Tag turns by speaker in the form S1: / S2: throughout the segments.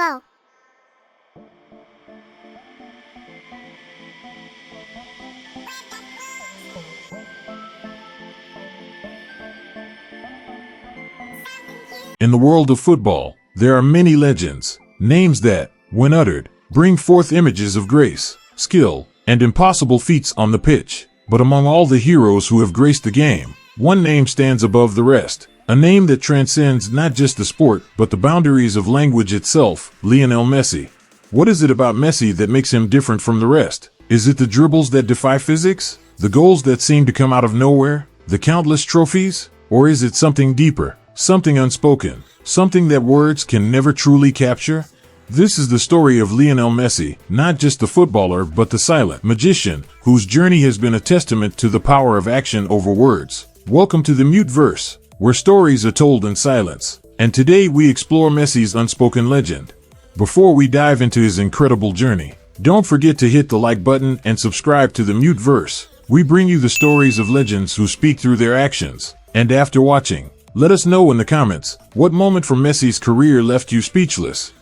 S1: below.
S2: In the world of football, there are many legends, names that, when uttered, bring forth images of grace, skill, and impossible feats on the pitch. But among all the heroes who have graced the game, one name stands above the rest, a name that transcends not just the sport but the boundaries of language itself, Lionel Messi. What is it about Messi that makes him different from the rest? Is it the dribbles that defy physics? The goals that seem to come out of nowhere? The countless trophies? Or is it something deeper? Something unspoken, something that words can never truly capture? This is the story of Lionel Messi, not just the footballer but the silent magician, whose journey has been a testament to the power of action over words. Welcome to the Mute Verse, where stories are told in silence, and today we explore Messi's unspoken legend. Before we dive into his incredible journey, don't forget to hit the like button and subscribe to the Mute Verse. We bring you the stories of legends who speak through their actions, and after watching, let us know in the comments, what moment from Messi's career left you speechless?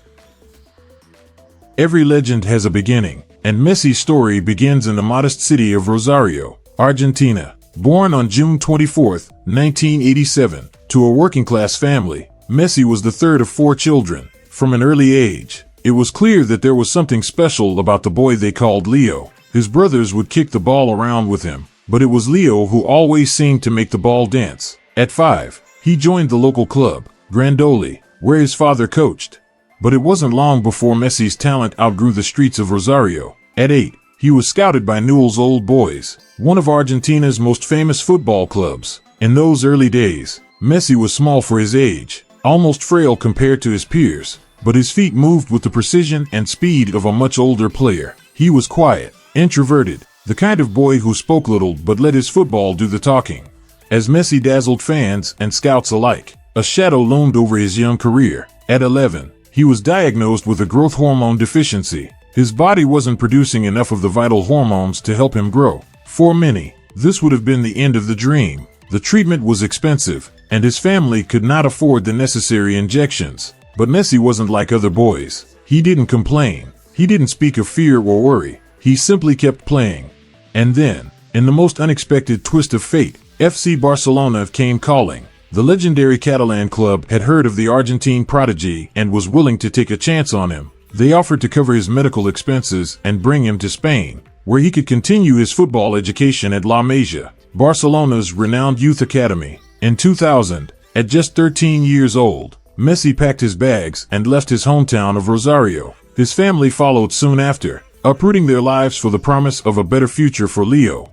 S2: Every legend has a beginning, and Messi's story begins in the modest city of Rosario, Argentina. Born on June 24, 1987, to a working-class family, Messi was the third of 4 children. From an early age, it was clear that there was something special about the boy they called Leo. His brothers would kick the ball around with him, but it was Leo who always seemed to make the ball dance. At 5, he joined the local club, Grandoli, where his father coached. But it wasn't long before Messi's talent outgrew the streets of Rosario. At 8, he was scouted by Newell's Old Boys, one of Argentina's most famous football clubs. In those early days, Messi was small for his age, almost frail compared to his peers, but his feet moved with the precision and speed of a much older player. He was quiet, introverted, the kind of boy who spoke little but let his football do the talking. As Messi dazzled fans and scouts alike, a shadow loomed over his young career. At 11, he was diagnosed with a growth hormone deficiency. His body wasn't producing enough of the vital hormones to help him grow. For many, this would have been the end of the dream. The treatment was expensive, and his family could not afford the necessary injections. But Messi wasn't like other boys. He didn't complain. He didn't speak of fear or worry. He simply kept playing. And then, in the most unexpected twist of fate, FC Barcelona came calling. The legendary Catalan club had heard of the Argentine prodigy and was willing to take a chance on him. They offered to cover his medical expenses and bring him to Spain, where he could continue his football education at La Masia, Barcelona's renowned youth academy. In 2000, at just 13 years old, Messi packed his bags and left his hometown of Rosario. His family followed soon after, uprooting their lives for the promise of a better future for Leo.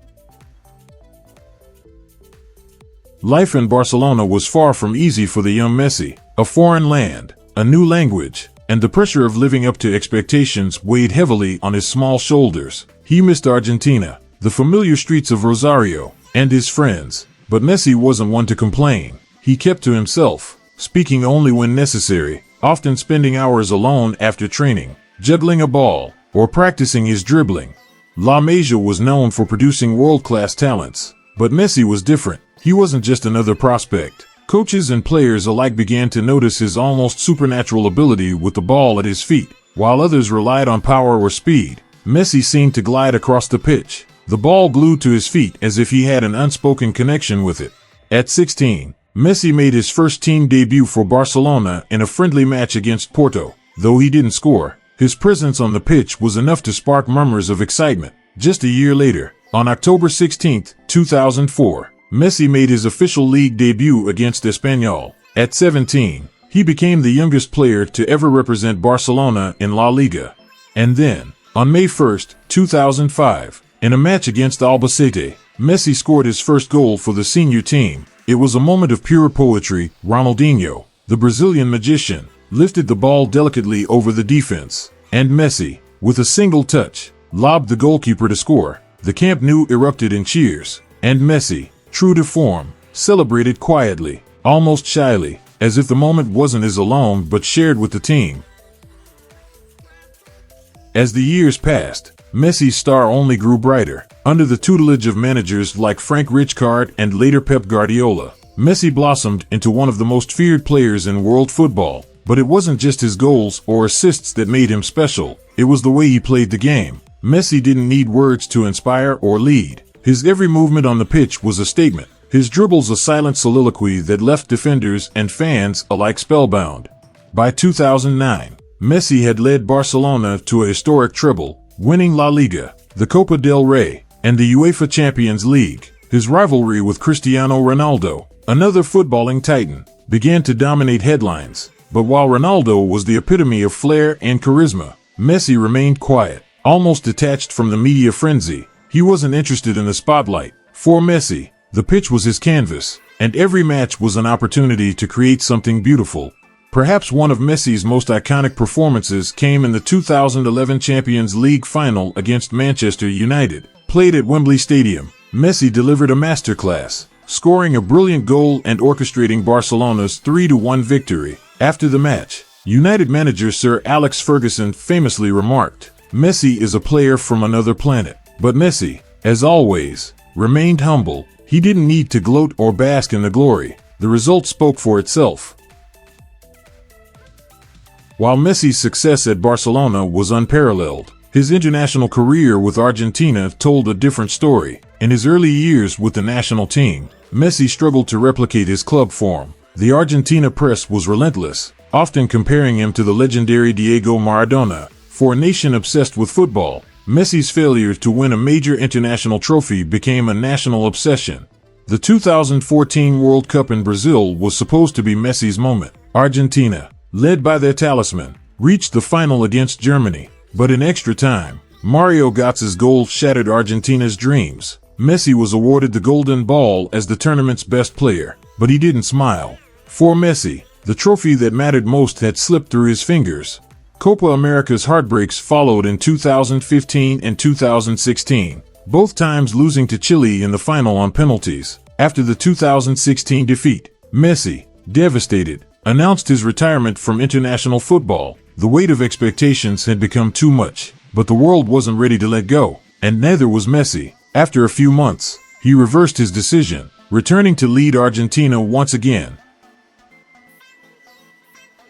S2: Life in Barcelona was far from easy for the young Messi. A foreign land, a new language, and the pressure of living up to expectations weighed heavily on his small shoulders. He missed Argentina, the familiar streets of Rosario, and his friends. But Messi wasn't one to complain. He kept to himself, speaking only when necessary, often spending hours alone after training, juggling a ball, or practicing his dribbling. La Masia was known for producing world-class talents, but Messi was different. He wasn't just another prospect. Coaches and players alike began to notice his almost supernatural ability with the ball at his feet. While others relied on power or speed, Messi seemed to glide across the pitch, the ball glued to his feet as if he had an unspoken connection with it. At 16, Messi made his first team debut for Barcelona in a friendly match against Porto. Though he didn't score, his presence on the pitch was enough to spark murmurs of excitement. Just a year later, on October 16, 2004, Messi made his official league debut against Espanyol. At 17, he became the youngest player to ever represent Barcelona in La Liga. And then, on May 1, 2005, in a match against Albacete, Messi scored his first goal for the senior team. It was a moment of pure poetry. Ronaldinho, the Brazilian magician, lifted the ball delicately over the defense, and Messi, with a single touch, lobbed the goalkeeper to score. The Camp Nou erupted in cheers, and Messi, true to form, celebrated quietly, almost shyly, as if the moment wasn't his alone but shared with the team. As the years passed, Messi's star only grew brighter. Under the tutelage of managers like Frank Rijkaard and later Pep Guardiola, Messi blossomed into one of the most feared players in world football. But it wasn't just his goals or assists that made him special, it was the way he played the game. Messi didn't need words to inspire or lead. His every movement on the pitch was a statement, his dribbles a silent soliloquy that left defenders and fans alike spellbound. By 2009, Messi had led Barcelona to a historic treble, winning La Liga, the Copa del Rey, and the UEFA Champions League. His rivalry with Cristiano Ronaldo, another footballing titan, began to dominate headlines. But while Ronaldo was the epitome of flair and charisma, Messi remained quiet, almost detached from the media frenzy. He wasn't interested in the spotlight. For Messi, the pitch was his canvas, and every match was an opportunity to create something beautiful. Perhaps one of Messi's most iconic performances came in the 2011 Champions League final against Manchester United. Played at Wembley Stadium, Messi delivered a masterclass, scoring a brilliant goal and orchestrating Barcelona's 3-1 victory. After the match, United manager Sir Alex Ferguson famously remarked, "Messi is a player from another planet." But Messi, as always, remained humble. He didn't need to gloat or bask in the glory. The result spoke for itself. While Messi's success at Barcelona was unparalleled, his international career with Argentina told a different story. In his early years with the national team, Messi struggled to replicate his club form. The Argentina press was relentless, often comparing him to the legendary Diego Maradona. For a nation obsessed with football, Messi's failure to win a major international trophy became a national obsession. The 2014 World Cup in Brazil was supposed to be Messi's moment. Argentina, led by their talisman, reached the final against Germany. But in extra time, Mario Götze's goal shattered Argentina's dreams. Messi was awarded the Golden Ball as the tournament's best player, but he didn't smile. For Messi, the trophy that mattered most had slipped through his fingers. Copa America's heartbreaks followed in 2015 and 2016, both times losing to Chile in the final on penalties. After the 2016 defeat, Messi, devastated, announced his retirement from international football. The weight of expectations had become too much, but the world wasn't ready to let go, and neither was Messi. After a few months, he reversed his decision, returning to lead Argentina once again.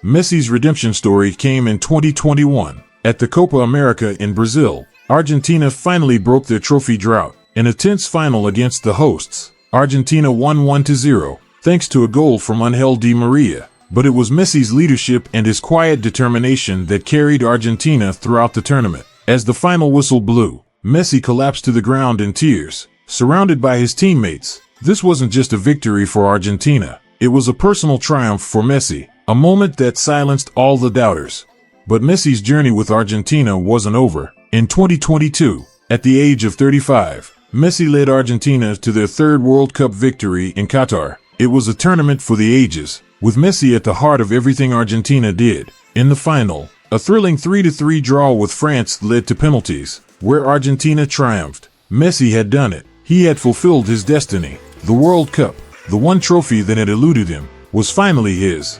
S2: Messi's redemption story came in 2021. At the Copa America in Brazil, Argentina finally broke their trophy drought. In a tense final against the hosts, Argentina won 1-0, thanks to a goal from Angel Di Maria. But it was Messi's leadership and his quiet determination that carried Argentina throughout the tournament. As the final whistle blew, Messi collapsed to the ground in tears, surrounded by his teammates. This wasn't just a victory for Argentina, it was a personal triumph for Messi, a moment that silenced all the doubters. But Messi's journey with Argentina wasn't over. In 2022, at the age of 35, Messi led Argentina to their third World Cup victory in Qatar. It was a tournament for the ages, with Messi at the heart of everything Argentina did. In the final, a thrilling 3-3 draw with France led to penalties, where Argentina triumphed. Messi had done it. He had fulfilled his destiny. The World Cup, the one trophy that had eluded him, was finally his.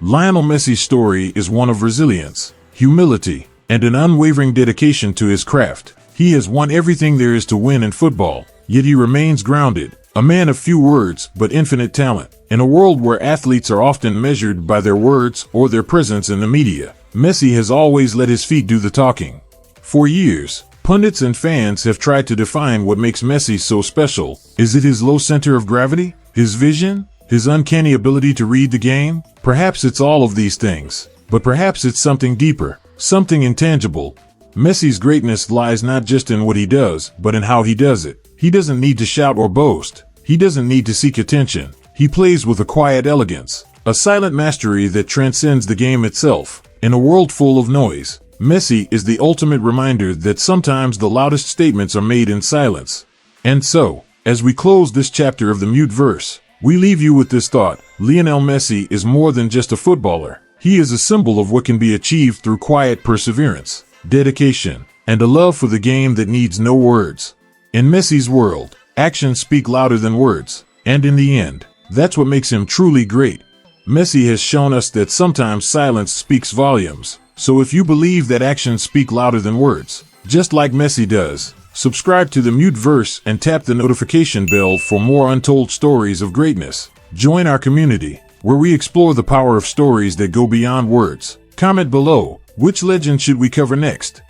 S2: Lionel Messi's story is one of resilience, humility, and an unwavering dedication to his craft. He has won everything there is to win in football, yet he remains grounded, a man of few words but infinite talent. In a world where athletes are often measured by their words or their presence in the media, Messi has always let his feet do the talking. For years, pundits and fans have tried to define what makes Messi so special. Is it his low center of gravity? His vision? His uncanny ability to read the game? Perhaps it's all of these things, but perhaps it's something deeper, something intangible. Messi's greatness lies not just in what he does, but in how he does it. He doesn't need to shout or boast. He doesn't need to seek attention. He plays with a quiet elegance, a silent mastery that transcends the game itself. In a world full of noise, Messi is the ultimate reminder that sometimes the loudest statements are made in silence. And so, as we close this chapter of the mute verse, we leave you with this thought: Lionel Messi is more than just a footballer. He is a symbol of what can be achieved through quiet perseverance, dedication, and a love for the game that needs no words. In Messi's world, actions speak louder than words, and in the end, that's what makes him truly great. Messi has shown us that sometimes silence speaks volumes, so if you believe that actions speak louder than words, just like Messi does, subscribe to the Mute Verse and tap the notification bell for more untold stories of greatness. Join our community, where we explore the power of stories that go beyond words. Comment below, which legend should we cover next?